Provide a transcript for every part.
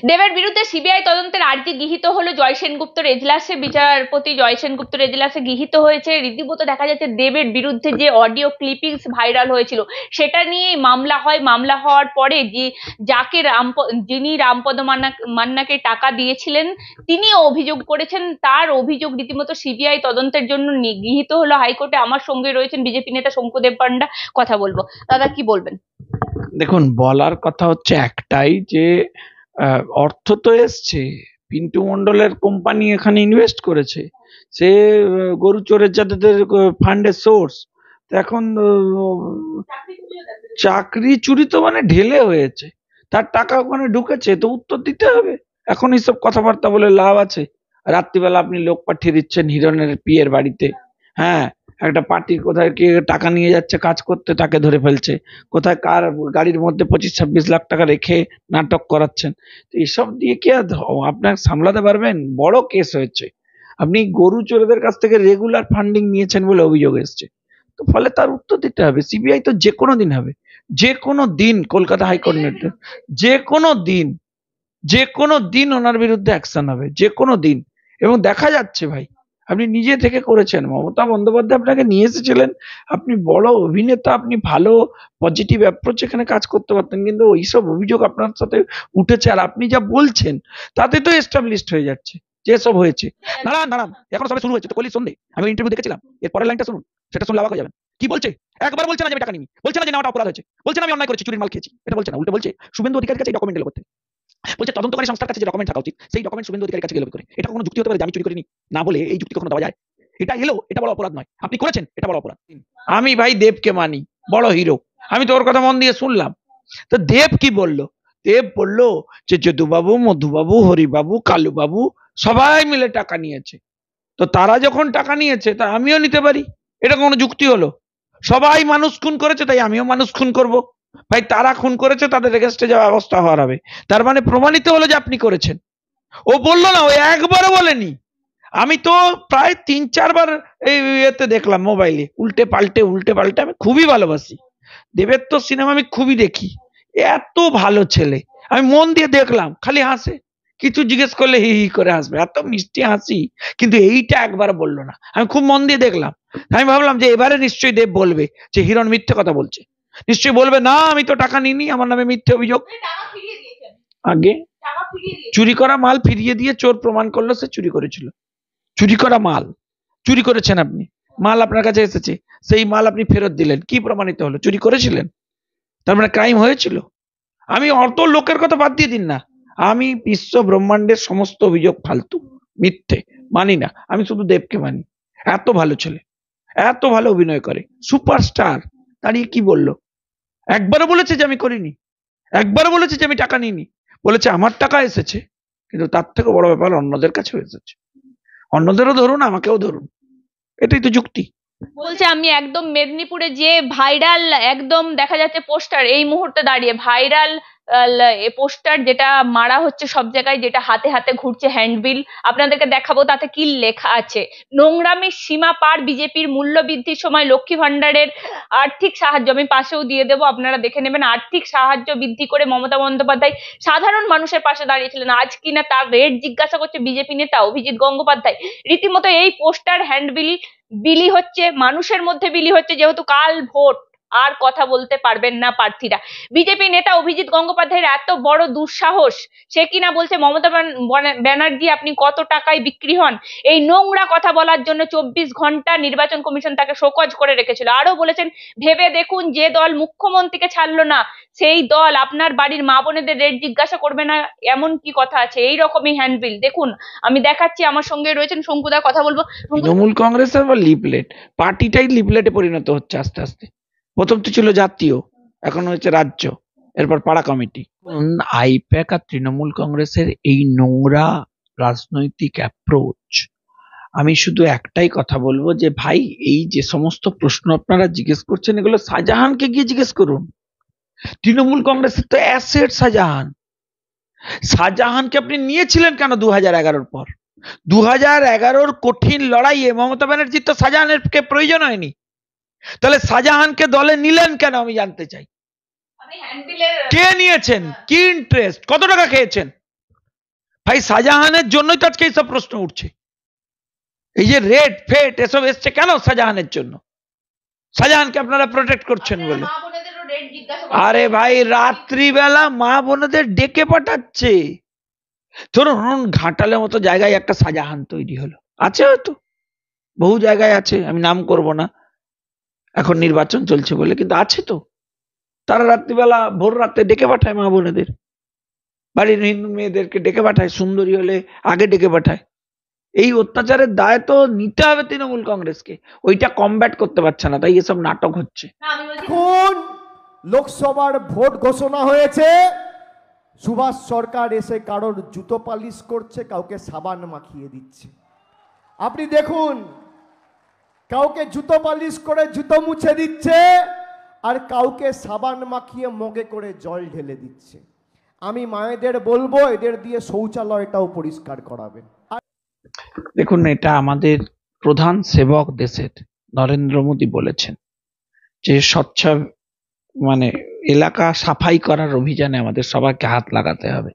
দেবের বিরুদ্ধে সিবিআই তদন্তের আর্জি গৃহীত হলো জয় সেনগুপ্তর এজলাসে। বিচারপতি জয় সেনগুপ্তর এজলাসে গৃহীত হয়েছে। রীতিমতো দেখা যাচ্ছে দেবের বিরুদ্ধে যে অডিও ক্লিপিংস ভাইরাল হয়েছিল সেটা নিয়েই মামলা হয়। মামলা হওয়ার পরে যাকে যিনি রামপদ মান্নাকে টাকা দিয়েছিলেন তিনিও অভিযোগ করেছেন। তার অভিযোগ রীতিমতো সিবিআই তদন্তের জন্য গৃহীত হলো হাইকোর্টে। আমার সঙ্গে রয়েছেন বিজেপি নেতা শঙ্কুদেব পান্ডা, কথা বলবো। দাদা, কি বলবেন? দেখুন, বলার কথা হচ্ছে একটাই যে অর্থ তো এসছে, পিন্টু মন্ডলের কোম্পানি এখানে ইনভেস্ট করেছে, সে গরু চোরের যাদের ফান্ডের সোর্স। এখন চাকরি চুরি তো মানে ঢেলে হয়েছে, তার টাকা ওখানে ঢুকেছে, তো উত্তর দিতে হবে। এখন এইসব কথাবার্তা বলে লাভ আছে? রাত্রিবেলা আপনি লোক পাঠিয়ে দিচ্ছেন হিরণের পিয়ের বাড়িতে, হ্যাঁ, একটা পার্টির কোথায় কে টাকা নিয়ে যাচ্ছে কাজ করতে তাকে ধরে ফেলছে, কোথায় কার গাড়ির মধ্যে 25-26 লাখ টাকা রেখে নাটক করাচ্ছেন। তো এসব দিয়ে কি আর আপনার সামলাতে পারবেন? বড় কেস হয়েছে। আপনি গরু চোরেদের কাছ থেকে রেগুলার ফান্ডিং নিয়েছেন বলে অভিযোগ এসছে, তো ফলে তার উত্তর দিতে হবে। সিবিআই তো যে কোনো দিন হবে, যে কোনো দিন কলকাতা হাইকোর্ট নির্দেশ, যে কোনো দিন, যে কোনো দিন ওনার বিরুদ্ধে অ্যাকশন হবে, যে কোনো দিন। এবং দেখা যাচ্ছে ভাই, আপনি নিজে থেকে করেছেন, মমতা বন্দ্যোপাধ্যায় আপনাকে নিয়ে এসেছিলেন, আপনি বড় অভিনেতা, আপনি ভালো পজিটিভ অ্যাপ্রোচ এখানে কাজ করতে পারতেন, কিন্তু ওইসব অভিযোগ আপনার সাথে উঠেছে আর আপনি যা বলছেন তাতে তো এস্টাবলিশড হয়ে যাচ্ছে যে সব হয়েছে। দাঁড়ান দাঁড়ান, এখন সবে শুরু হয়েছে তো, কলি সন্ধে আমি ইন্টারভিউ দেখেছিলাম, এর পরের লাইনটা শুনুন, সেটা শুনলে অবাক হয়ে যাবেন। কি বলছে? একবার বলছে না যে আমি টাকা নিইনি, বলছে না যে নেওয়াটা অপরাধ হয়েছে, বলছে না আমি অন্যায় করেছি, চুরির মাল খেয়েছি, এটা বলছে না, উল্টে বলছে শুভেন্দু অধিকারীর কাছে এই ডকুমেন্ট এলো করতে। বলছে তদন্তকারী সংস্থার কাছে যে ডকুমেন্ট থাকা উচিত সেই ডকুমেন্ট শুভেন্দু অধিকারীর কাছে গেল করে। এটা কোনো যুক্তি হতে পারে যে আমি চুরি করিনি? না বলে এই যুক্তি কখনো দেওয়া যায়? এটা এলো, এটা বড় অপরাধ নয়, আপনি করেছেন এটা বড় অপরাধ। আমি ভাই দেবকে মানি, বড় হিরো, আমি তো ওর কথা মন দিয়ে শুনলাম। তো দেব কি বললো? দেব বললো যে যদুবাবু, মধুবাবু, হরিবাবু, কালুবাবু সবাই মিলে টাকা নিয়েছে, তো তারা যখন টাকা নিয়েছে তা আমিও নিতে পারি, এটা কোনো যুক্তি হলো? সবাই মানুষ খুন করেছে তাই আমিও মানুষ খুন করব? ভাই তারা খুন করেছে, তাদের এগেইনস্টে যা ব্যবস্থা হওয়ার হবে। তার মানে প্রমাণিত হলো যে আপনি করেছেন। ও বললো না, ও একবারও বলেনি। আমি তো প্রায় 3-4 বার এই ইয়েতে দেখলাম মোবাইলে, উল্টে পাল্টে আমি খুবই ভালোবাসি দেবের তো সিনেমা, আমি খুবই দেখি, এত ভালো ছেলে, আমি মন দিয়ে দেখলাম, খালি হাসে, কিছু জিজ্ঞেস করলে হি হি করে হাসবে, এত মিষ্টি হাসি, কিন্তু এইটা একবার বললো না। আমি খুব মন দিয়ে দেখলাম, আমি ভাবলাম যে এবারে নিশ্চয়ই দেব বলবে যে হিরণ মিথ্যে কথা বলছে, নিশ্চয়ই বলবে না আমি তো টাকা নিইনি, আমার নামে মিথ্যে অভিযোগ। আগে চুরি করা মাল ফিরিয়ে দিয়ে চোর প্রমাণ করলো সে চুরি করেছিল। চুরি করা মাল চুরি করেছেন আপনি, মাল আপনার কাছে এসেছে, সেই মাল আপনি ফেরত দিলেন, কি প্রমাণিত হলো? চুরি করেছিলেন, তার মানে ক্রাইম হয়েছিল। আমি অত লোকের কথা বাদ দিয়ে দিন না, আমি বিশ্ব ব্রহ্মাণ্ডের সমস্ত অভিযোগ ফালতু, মিথ্যে, মানি না। আমি শুধু দেবকে মানি, এত ভালো ছেলে, এত ভালো অভিনয় করে, সুপারস্টার। দাঁড়িয়ে কি বললো? একবারও বলেছে যে আমি করিনি, একবারও বলেছে যে আমি টাকা নিইনি, বলেছে আমার টাকা এসেছে, কিন্তু তার থেকে বড় ব্যাপার অন্যদের কাছেও এসেছে, অন্যদেরও ধরুন আমাকেও ধরুন, এটাই তো যুক্তি। বলছে আমি একদম মেদিনীপুরে যে ভাইরাল একদম দেখা যাচ্ছে পোস্টার, এই মুহূর্তে দাঁড়িয়ে ভাইরাল পোস্টার যেটা মারা হচ্ছে সব জায়গায়, যেটা হাতে হাতে ঘুরছে হ্যান্ডবিল, আপনাদেরকে দেখাবো তাতে কি লেখা আছে। নোংরামির সীমা পার, বিজেপির মূল্য বৃদ্ধির সময় লক্ষ্মী ভান্ডারের আর্থিক সাহায্য, আমি পাশেও দিয়ে দেবো, আপনারা দেখে নেবেন। আর্থিক সাহায্য বৃদ্ধি করে মমতা বন্দ্যোপাধ্যায় সাধারণ মানুষের পাশে দাঁড়িয়েছিলেন, আজ কিনা তার রেট জিজ্ঞাসা করছে বিজেপি নেতা অভিজিৎ গঙ্গোপাধ্যায়। রীতিমতো এই পোস্টার হ্যান্ডবিল বিলি হচ্ছে, মানুষের মধ্যে বিলি হচ্ছে, যেহেতু কাল ভোট, আর কথা বলতে পারবেন না প্রার্থীরা। বিজেপি নেতা অভিজিৎ গঙ্গোপাধ্যায়ের এত বড় দুঃসাহস, সে কিনা বলছে মমতা ব্যানার্জি আপনি কত টাকায় বিক্রি হন, এই নোংরা কথা বলার জন্য 24 ঘন্টা নির্বাচন কমিশন তাকে শোকজ করে রেখেছিল। আরো বলেছেন ভেবে দেখুন, যে দল মুখ্যমন্ত্রীকে ছাড়লো না সেই দল আপনার বাড়ির মা বোনেদের রেট জিজ্ঞাসা করবে না, এমন কি কথা আছে? এইরকমই হ্যান্ডবিল দেখুন, আমি দেখাচ্ছি, আমার সঙ্গে রয়েছেন শঙ্কুদা, কথা বলবো। তৃণমূল কংগ্রেসের বা লিফলেট, পার্টিটাই লিফলেটে পরিণত হচ্ছে আস্তে আস্তে। প্রথম তো ছিল জাতীয়, এখন হচ্ছে রাজ্য, এরপর পাড়া কমিটি। আইপ্যাক আর তৃণমূল কংগ্রেসের এই নোংরা রাজনৈতিক অ্যাপ্রোচ, আমি শুধু একটাই কথা বলবো যে ভাই এই যে সমস্ত প্রশ্ন আপনারা জিজ্ঞেস করছেন এগুলো শাহজাহানকে গিয়ে জিজ্ঞেস করুন। তৃণমূল কংগ্রেসের তো অ্যাসেট শাহজাহান, শাহজাহানকে আপনি নিয়েছিলেন কেন 2011 পর? 2011 কঠিন লড়াইয়ে মমতা ব্যানার্জির তো শাহজাহানের প্রয়োজন হয়নি, তাহলে শাহজাহানকে দলে নিলেন কেন আমি জানতে চাই। কে নিয়েছেন, কি ইন্টারেস্ট, কত টাকা খেয়েছেন? ভাই শাহজাহানের জন্যই তো আজকে এইসব প্রশ্ন উঠছে। এই যে রেড ফেট এসব এসছে কেন? শাহজাহানের জন্য। শাহজাহানকে আপনারা প্রোটেক্ট করছেন বলে। আরে ভাই রাত্রিবেলা মা বোনদের ডেকে পাঠাচ্ছে। ধরুন ঘাটালের মতো জায়গায় একটা শাহজাহান তৈরি হলো, আছে হয়তো বহু জায়গায় আছে, আমি নাম করব না এখন নির্বাচন চলছে বলে, কিন্তু আছে তো। তারা রাত্রিবেলা ভোর রাতে ডেকে পাঠায় মা বোনেদের, বাড়ির হিন্দু মেয়েদেরকে ডেকে পাঠায়, সুন্দরী হলে আগে ডেকে পাঠায়। এই অত্যাচারের দায় তো নিতে হবে তৃণমূল কংগ্রেসকে, ওইটা কমব্যাট করতে পারছে না, তাই এসব নাটক হচ্ছে। এখন লোকসভার ভোট ঘোষণা হয়েছে, সুভাষ সরকার এসে কারোর জুতো পালিশ করছে, কাউকে সাবান মাখিয়ে দিচ্ছে। আপনি দেখুন, কাউকে জুতো পালিশ করে জুতো মুছে দিচ্ছে, আর কাউকে সাবান মাখিয়ে মগে করে জল ঢেলে দিচ্ছে। আমি মায়েদের বলবো এদের দিয়ে শৌচালয়টাও পরিষ্কার করাবেন। দেখুন, এটা আমাদের প্রধান সেবক দেশের নরেন্দ্র মোদী বলেছেন যে স্বচ্ছ মানে এলাকা সাফাই করার অভিযানে আমাদের সবাইকে হাত লাগাতে হবে।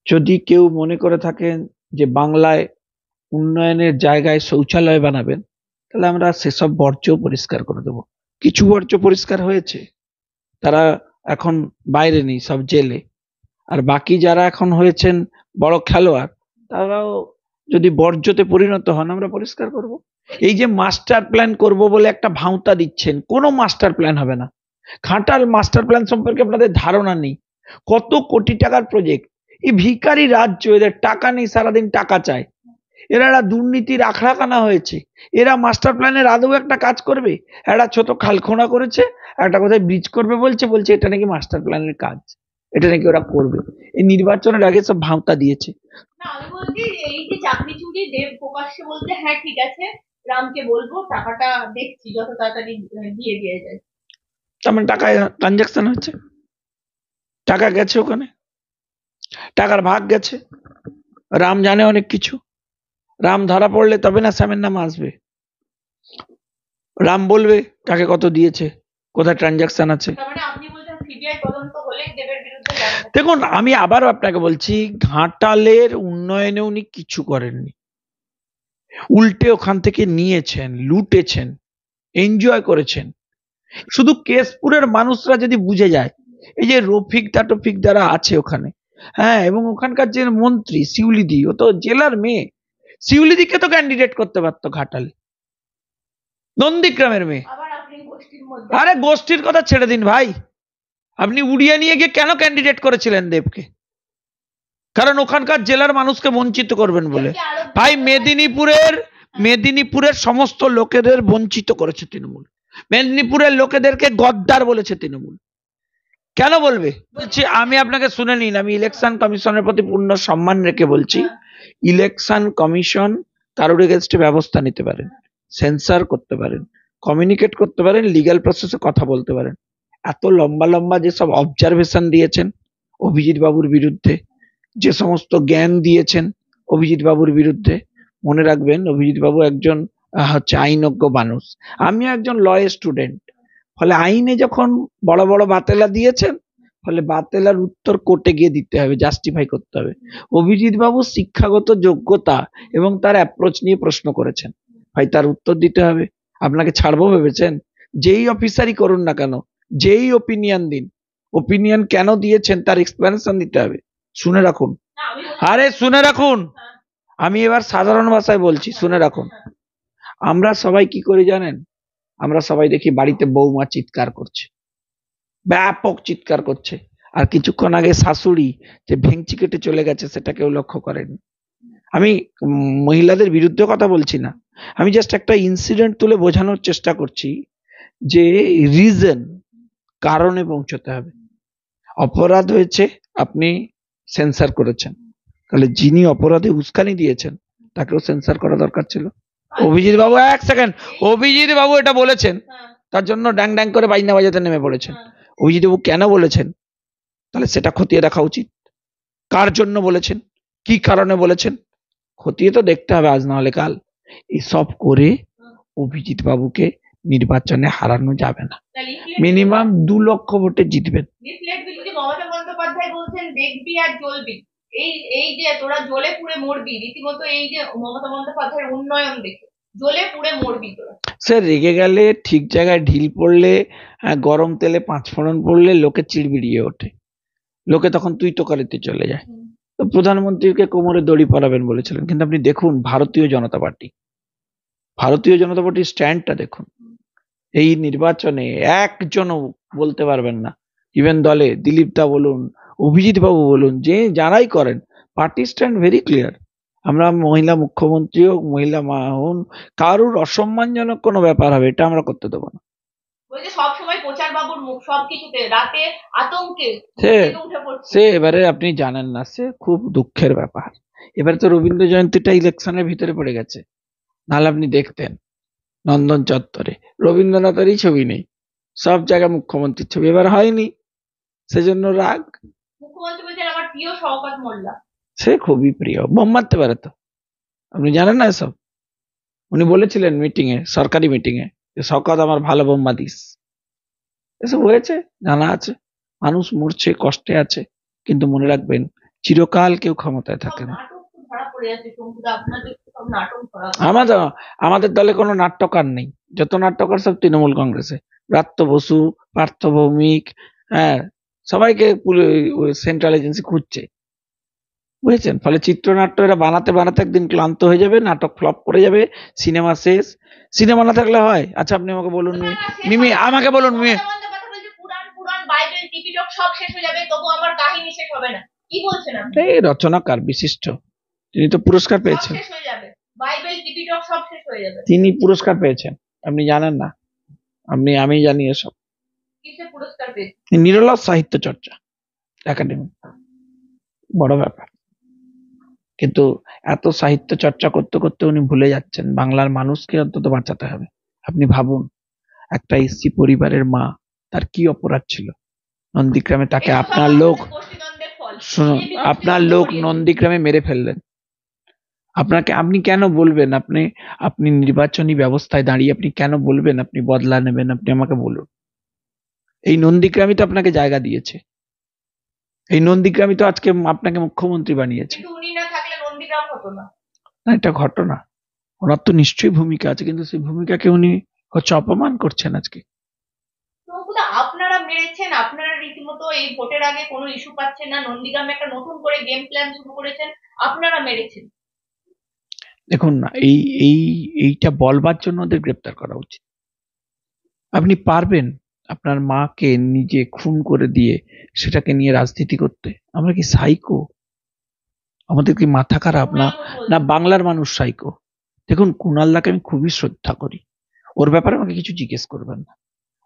যদি কেউ মনে করে থাকেন যে বাংলায় উন্নয়নের জায়গায় শৌচালয় বানাবেন, তাহলে আমরা সেসব বর্জ্য পরিষ্কার করে দেব। কিছু বর্জ্য পরিষ্কার হয়েছে, তারা এখন বাইরে নেই, সব জেলে। আর বাকি যারা এখন হয়েছেন বড় খেলোয়াড়, তারাও যদি বর্জ্যতে পরিণত হন, আমরা পরিষ্কার করব। এই যে মাস্টার প্ল্যান করব বলে একটা ভাঁওতা দিচ্ছেন, কোনো মাস্টার প্ল্যান হবে না। ঘাটাল মাস্টার প্ল্যান সম্পর্কে আপনাদের ধারণা নেই। কত কোটি টাকার প্রজেক্ট, এই ভিখারি রাজ্য, এদের টাকা নেই, সারাদিন টাকা চায়। এরা দুর্নীতির আখড়াখানা হয়েছে। এরা মাস্টার প্ল্যানের আদৌ একটা কাজ করবে? একটা ছোট খালখোনা করেছে, একটা কোথায় ব্রিজ করবে বলছে, এটা নাকি মাস্টার প্ল্যানের কাজ, এটা নাকি ওরা করবে। এই নির্বাচনের আগে সব ভাঁওতা দিয়েছে। না, আমি বলছি এই যে চাকরি চুরি, দেব প্রকাশ্যে বলতে হ্যাঁ ঠিক আছে, রামকে বলবো টাকাটা দেখছি যত তাড়াতাড়ি দিয়ে যায়। তার মানে টাকা ট্রানজাকশন হচ্ছে, টাকা গেছে ওখানে, টাকার ভাগ গেছে। রাম জানে অনেক কিছু। রাম ধরা পড়লে তবে না শ্যামের নাম আসবে। রাম বলবে কাকে কত দিয়েছে, কোথায় ট্রানজাকশন আছে। দেখুন, আমি আবারও আপনাকে বলছি, ঘাটালের উন্নয়নে উনি কিছু করেননি, উল্টে ওখান থেকে নিয়েছেন, লুটেছেন, এনজয় করেছেন। শুধু কেশপুরের মানুষরা যদি বুঝে যায়, এই যে রফিক টাটফিক যারা আছে ওখানে, হ্যাঁ, এবং ওখানকার যে মন্ত্রী শিউলিদি, ও তো জেলার মেয়ে, শিউলিদিকে তো ক্যান্ডিডেট করতে পারতো ঘাটালে, নন্দীগ্রামের মেয়ে। আরে গোষ্ঠীর কথা ছেড়ে দিন ভাই, আপনি উড়িয়ে নিয়ে গিয়ে কেন ক্যান্ডিডেট করেছিলেন দেবকে? কারণ ওখানকার জেলার মানুষকে বঞ্চিত করবেন বলে। ভাই মেদিনীপুরের সমস্ত লোকেদের বঞ্চিত করেছে তৃণমূল, মেদিনীপুরের লোকেদেরকে গদ্দার বলেছে তৃণমূল। কেন বলবে? বলছি, আমি আপনাকে শুনে নিন, আমি ইলেকশন কমিশনের প্রতি পূর্ণ সম্মান রেখে বলছি, ইলেকশন কমিশন কারোর এগেনস্টে ব্যবস্থা নিতে পারেন, সেন্সার করতে পারেন, কমিউনিকেট করতে পারেন, লিগ্যাল প্রসেসে কথা বলতে পারেন। এত লম্বা লম্বা যেসব অবজারভেশন দিয়েছেন অভিজিৎ বাবুর বিরুদ্ধে, যে সমস্ত জ্ঞান দিয়েছেন অভিজিৎ বাবুর বিরুদ্ধে, মনে রাখবেন অভিজিৎ বাবু একজন হচ্ছে আইনজ্ঞ মানুষ, আমিও একজন ল স্টুডেন্ট। ফলে আইনে যখন বড় বড় বাতেলা দিয়েছেন, ফলে বাতেলার উত্তর কোর্টে গিয়ে দিতে হবে, জাস্টিফাই করতে হবে। অভিজিৎ বাবু শিক্ষাগত যোগ্যতা এবং তার অ্যাপ্রোচ নিয়ে প্রশ্ন করেছেন, ভাই তার উত্তর দিতে হবে। আপনাকে ছাড়বো ভেবেছেন? যেই অফিসারই করুন না কেন, যেই ওপিনিয়ন দিন, ওপিনিয়ন কেন দিয়েছেন তার এক্সপ্লেনেশন দিতে হবে। শুনে রাখুন, আরে শুনে রাখুন, আমি এবার সাধারণ ভাষায় বলছি, শুনে রাখুন। আমরা সবাই কি করি জানেন? আমরা সবাই দেখি বাড়িতে বৌমা চিৎকার করছে, ব্যাপক চিৎকার করছে, আর কিছুক্ষণ আগে শাশুড়ি যে ভেঙচি কেটে চলে গেছে সেটা কেউ লক্ষ্য করেনি। আমি মহিলাদের বিরুদ্ধে কথা বলছি না, আমি জাস্ট একটা ইনসিডেন্ট তুলে বোঝানোর চেষ্টা করছি যে রিজন, কারণে পৌঁছতে হবে। অপরাধ হয়েছে, আপনি সেন্সার করেছেন, তাহলে যিনি অপরাধে উস্কানি দিয়েছেন তাকেও সেন্সার করা দরকার ছিল। অভিজিৎ বাবু, এক সেকেন্ড, অভিজিৎ বাবু এটা বলেছেন, তার জন্য ড্যাং ড্যাং করে বাইনা বাজাতে নেমে পড়েছেন। অভিজিৎ বাবু কেন বলেছেন, তাহলে সেটা খতিয়ে দেখা উচিত। কার জন্য বলেছেন, কি কারণে বলেছেন, খতিয়ে তো দেখতে হবে, আজ না হলে কাল। এসব করে অভিজিৎ বাবুকে নির্বাচনে হারানো যাবে না। মিনিমাম 2 লক্ষ ভোটে জিতবেন। এই এই যে তোরা জ্বলে পুড়ে মরবি, রীতিমতো এই যে মমতা বন্দ্যোপাধ্যায়ের উন্নয়ন দেখে জ্বলে পুড়ে মরবি তোরা। স্যার রেগে গেলে ঠিক জায়গায় ঢিল পড়লে, গরম তেলে পাঁচফোড়ন পড়লে লোকে চিড়বিড়িয়ে ওঠে, লোকে তখন তুই তোকারিতে চলে যায়। তো প্রধানমন্ত্রীকে কোমরে দড়ি পরাবেন বলেছিলেন, কিন্তু আপনি দেখুন ভারতীয় জনতা পার্টির স্ট্যান্ডটা দেখুন। এই নির্বাচনে একজনও বলতে পারবেন না, ইভেন দলে দিলীপ দা বলুন, অভিজিৎ বাবু বলুন, যে যারাই করেন, পার্টি স্ট্যান্ড ভেরি ক্লিয়ার। আমরা মহিলা মুখ্যমন্ত্রী হোক, মহিলা মা হন, কারুর অসম্মানজনক কোনো ব্যাপার হবে এটা আমরা করতে দেবো না। বলছে সব সময় প্রচার বাবুর মুখ সবকিছুতে, রাতে আতঙ্কে উঠে পড়ছে। সে এবারে আপনি জানেন না, সে খুব দুঃখের ব্যাপার। এবারে তো রবীন্দ্র জয়ন্তীটা ইলেকশনের ভিতরে পড়ে গেছে, নাহলে আপনি দেখতেন নন্দন চত্বরে রবীন্দ্রনাথেরই ছবি নেই, সব জায়গায় মুখ্যমন্ত্রীর ছবি। এবার হয়নি, সেজন্য রাগ। মুখ্যমন্ত্রী বলছেন আমার প্রিয় শওকত মোল্লা। সে খুবই প্রিয়, বোম মারতে পারে তো, আপনি জানেন না এসব? উনি বলেছিলেন সরকারি মিটিং এ, যে শওকত আমার ভালো বোম্মা দিস। এসব হয়েছে, জানা আছে। মানুষ মরছে, কষ্টে আছে, কিন্তু মনে রাখবেন চিরকাল কেউ ক্ষমতায় থাকে না। আমাদের দলে কোনো নাট্যকার নেই, যত নাট্যকার সব তৃণমূল কংগ্রেসে। ব্রাত্য বসু, পার্থ ভৌমিক, সবাইকে সেন্ট্রাল এজেন্সি খুঁজছে, বুঝেছেন? ফলে চিত্রনাট্য এরা বানাতে বানাতে একদিন ক্লান্ত হয়ে যাবে, নাটক ফ্লপ করে যাবে, সিনেমা শেষ। সিনেমা না থাকলে হয়? আচ্ছা আপনি আমাকে বলুন, মিমি আমাকে বলুন, বাইবেল টিপিটক সব শেষ হয়ে যাবে, তবু আমার কাহিনী শেষ হবে না। কি বলছেন আপনি? এই রচনাকার বিশিষ্ট, তিনি তো পুরস্কার পেয়েছেন। শেষ হয়ে যাবে, বাইবেল টিপিটক সব শেষ হয়ে যাবে। তিনি পুরস্কার পেয়েছেন, আপনি জানেন না? আমি জানি এসব। কিসে পুরস্কার পেয়েছেন? নিরলস সাহিত্য চর্চা একাডেমি, বড় ব্যাপার। কিন্তু এত সাহিত্য চর্চা করতে করতে উনি ভুলে যাচ্ছেন বাংলার মানুষকে অন্তত বাঁচাতে হবে। আপনি ভাবুন, একটা এসসি পরিবারের মা, তার কি অপরাধ ছিল? নন্দীগ্রামে তাকে আপনার লোক নন্দীগ্রামে মেরে ফেললেন। আপনি কেন বলবেন? আপনি নির্বাচনী ব্যবস্থায় দাঁড়িয়ে আপনি কেন বলবেন আপনি বদলা নেবেন? আপনি আমাকে বলুন। এই নন্দীগ্রামই তো আপনাকে জায়গা দিয়েছে, এই নন্দীগ্রামই তো আজকে আপনাকে মুখ্যমন্ত্রী বানিয়েছে। উনি না থাকলে নন্দীগ্রাম হতো না। না, এটা ঘটনা, ওনার তো নিশ্চয়ই ভূমিকা আছে, কিন্তু সেই ভূমিকাকে উনি হচ্ছে অপমান করছেন আজকে। আপনারা মেরেছেন, আপনারা রীতিমতো এই ভোটের আগে কোনো ইস্যু পাচ্ছেন না, নন্দীগ্রামে একটা নতুন করে গেম প্ল্যান শুরু করেছেন, আপনারা মেরেছেন। দেখুন না, এইটা বলবার জন্য ওদের গ্রেপ্তার করা উচিত। আপনি পারবেন আপনার মাকে নিজে খুন করে দিয়ে সেটাকে নিয়ে রাজনীতি করতে? আমরা কি সাইকো? আমাদের কি মাথা খারাপ? না বাংলার মানুষ সাইকো? দেখুন, কুণালদাকে আমি খুবই শ্রদ্ধা করি, ওর ব্যাপারে আমাকে কিছু জিজ্ঞেস করবেন না।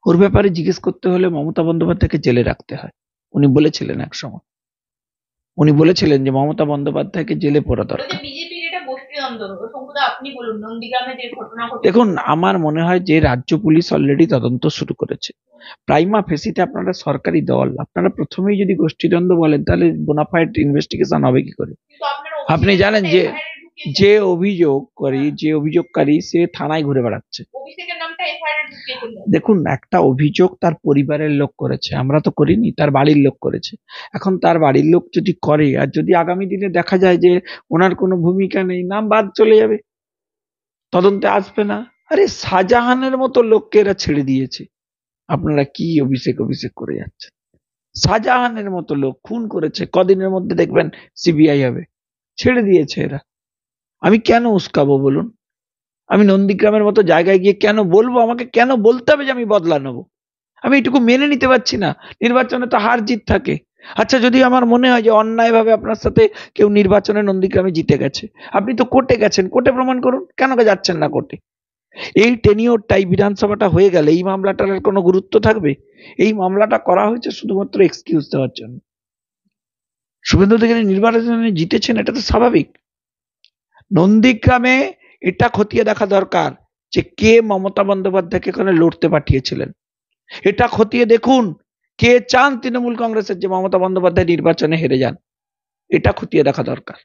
ওর ব্যাপারে জিজ্ঞেস করতে হলে মমতা বন্দ্যোপাধ্যায়কে জেলে রাখতে হয়। উনি বলেছিলেন এক সময়, উনি বলেছিলেন যে মমতা বন্দ্যোপাধ্যায়কে জেলে পোড়া দরকার। দেখুন, আমার মনে হয় যে রাজ্য পুলিশ অলরেডি তদন্ত শুরু করেছে। প্রাইমা ফেসিতে আপনারা সরকারি দল, আপনারা প্রথমেই যদি গোষ্ঠীদ্বন্দ্ব বলেন, তাহলে বোনাফাইড ইনভেস্টিগেশন হবে কি করে? আপনি জানেন যে অভিযোগকারী সে থানায় ঘুরে বেড়াচ্ছে। দেখুন, একটা অভিযোগ তার পরিবারের লোক করেছে, আমরা তো করিনি, তার বাড়ির লোক করেছে। এখন তার বাড়ির লোক যদি করে, আর যদি আগামী দিনে দেখা যায় যে ওনার কোনো ভূমিকা নেই, নাম বাদ চলে যাবে, তদন্তে আসবে না। আরে শাহজাহানের মতো লোককে এরা ছেড়ে দিয়েছে, আপনারা কি অভিষেক করে যাচ্ছেন? শাহজাহানের মতো লোক খুন করেছে, কদিনের মধ্যে দেখবেন সিবিআই হবে, ছেড়ে দিয়েছে এরা। আমি কেন উস্কাবো বলুন? আমি নন্দীগ্রামের মতো জায়গায় গিয়ে কেন বলবো? আমাকে কেন বলতে হবে যে আমি বদলা নেবো? আমি এটুকু মেনে নিতে পারছি না। নির্বাচনে তো হার জিত থাকে। আচ্ছা, যদি আমার মনে হয় যে অন্যায়ভাবে আপনার সাথে কেউ নির্বাচনে নন্দীগ্রামে জিতে গেছে, আপনি তো কোর্টে গেছেন, কোর্টে প্রমাণ করুন। কেন যাচ্ছেন না কোর্টে? এই টেনিওরটাই বিধানসভাটা হয়ে গেলে এই মামলাটার আর কোনো গুরুত্ব থাকবে? এই মামলাটা করা হয়েছে শুধুমাত্র এক্সকিউজ দেওয়ার জন্য। শুভেন্দু অধিকারী নির্বাচনে জিতেছেন, এটা তো স্বাভাবিক। নন্দীগ্রামে এটা খতিয়ে দেখা দরকার যে কে মমতা বন্দ্যোপাধ্যায়কে এখানে লড়তে পাঠিয়েছিলেন। এটা খতিয়ে দেখুন, কে চান তৃণমূল কংগ্রেসের যে মমতা বন্দ্যোপাধ্যায় নির্বাচনে হেরে যান। এটা খতিয়ে দেখা দরকার।